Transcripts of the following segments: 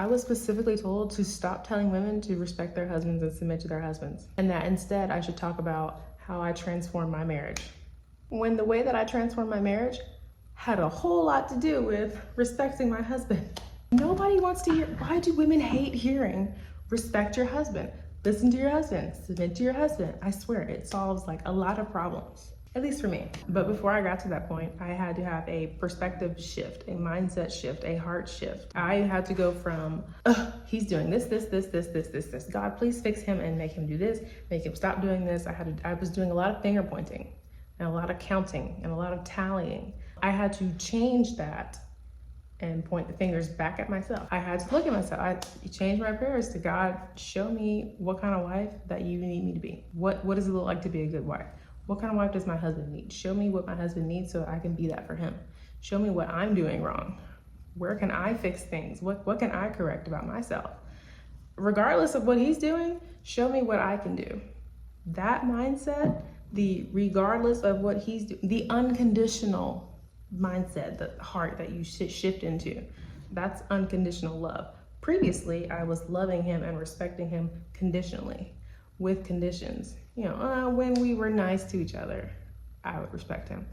I was specifically told to stop telling women to respect their husbands and submit to their husbands, and that instead I should talk about how I transformed my marriage. When the way that I transformed my marriage had a whole lot to do with respecting my husband. Nobody wants to hear, why do women hate hearing, respect your husband, listen to your husband, submit to your husband? I swear it solves like a lot of problems, at least for me. But before I got to that point, I had to have a perspective shift, a mindset shift, a heart shift. I had to go from, he's doing this. God, please fix him and make him do this, make him stop doing this. I was doing a lot of finger pointing and a lot of counting and a lot of tallying. I had to change that and point the fingers back at myself. I had to look at myself. I changed my prayers to God, show me what kind of wife that you need me to be. What does it look like to be a good wife? What kind of wife does my husband need? Show me what my husband needs so I can be that for him. Show me what I'm doing wrong. Where can I fix things? What can I correct about myself? Regardless of what he's doing, show me what I can do. That mindset, the regardless of what he's doing, the unconditional mindset, the heart that you shift into, that's unconditional love. Previously, I was loving him and respecting him conditionally, with conditions. When we were nice to each other, I would respect him.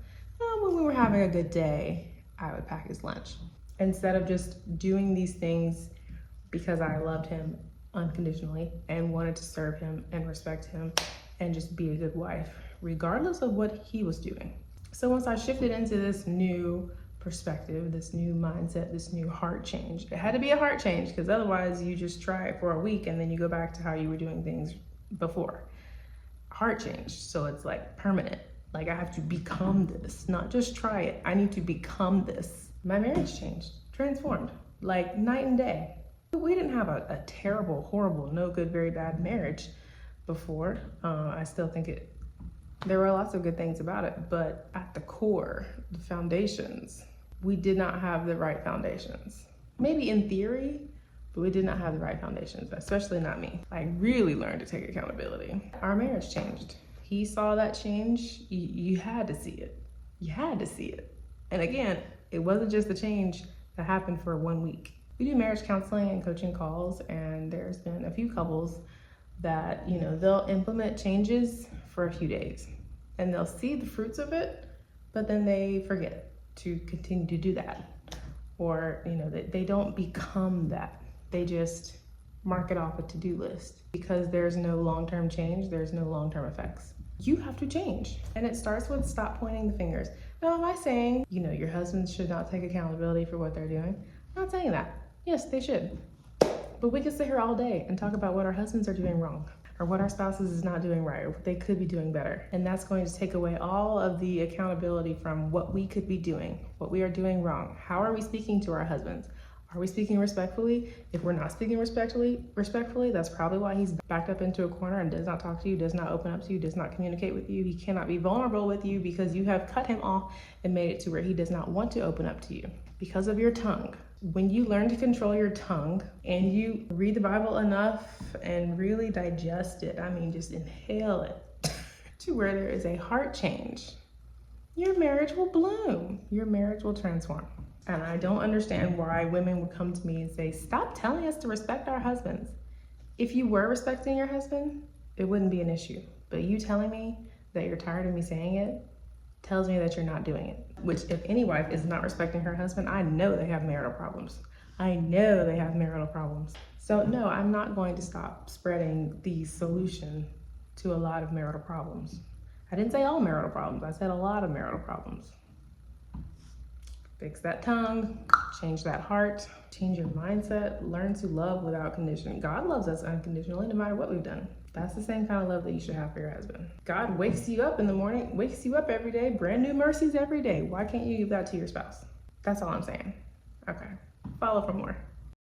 When we were having a good day, I would pack his lunch. Instead of just doing these things because I loved him unconditionally and wanted to serve him and respect him and just be a good wife, regardless of what he was doing. So once I shifted into this new perspective, this new mindset, this new heart change, it had to be a heart change because otherwise you just try it for a week and then you go back to how you were doing things before. Heart change, so it's like permanent. Like I have to become this, not just try it. I need to become this. My marriage changed, transformed, like night and day. We didn't have a terrible, horrible, no good, very bad marriage before. I still think there were lots of good things about it, but at the core, the foundations, we did not have the right foundations. Maybe in theory, but we did not have the right foundations, especially not me. I really learned to take accountability. Our marriage changed. He saw that change. You had to see it. You had to see it. And again, it wasn't just the change that happened for 1 week. We do marriage counseling and coaching calls, and there's been a few couples that, they'll implement changes for a few days and they'll see the fruits of it, but then they forget to continue to do that. Or, they don't become that. They just mark it off a to-do list because there's no long-term change. There's no long-term effects. You have to change. And it starts with stop pointing the fingers. Now, am I saying, your husbands should not take accountability for what they're doing? I'm not saying that. Yes, they should. But we can sit here all day and talk about what our husbands are doing wrong or what our spouses is not doing right or what they could be doing better. And that's going to take away all of the accountability from what we could be doing, what we are doing wrong. How are we speaking to our husbands? Are we speaking respectfully? If we're not speaking respectfully, that's probably why he's backed up into a corner and does not talk to you, does not open up to you, does not communicate with you. He cannot be vulnerable with you because you have cut him off and made it to where he does not want to open up to you because of your tongue. When you learn to control your tongue and you read the Bible enough and really digest it, just inhale it to where there is a heart change, your marriage will bloom. Your marriage will transform. And I don't understand why women would come to me and say, stop telling us to respect our husbands. If you were respecting your husband, it wouldn't be an issue. But you telling me that you're tired of me saying it tells me that you're not doing it. Which, if any wife is not respecting her husband, I know they have marital problems. I know they have marital problems. So no, I'm not going to stop spreading the solution to a lot of marital problems. I didn't say all marital problems. I said a lot of marital problems. Fix that tongue, change that heart, change your mindset, learn to love without condition. God loves us unconditionally no matter what we've done. That's the same kind of love that you should have for your husband. God wakes you up in the morning, wakes you up every day, brand new mercies every day. Why can't you give that to your spouse? That's all I'm saying. Okay, follow for more.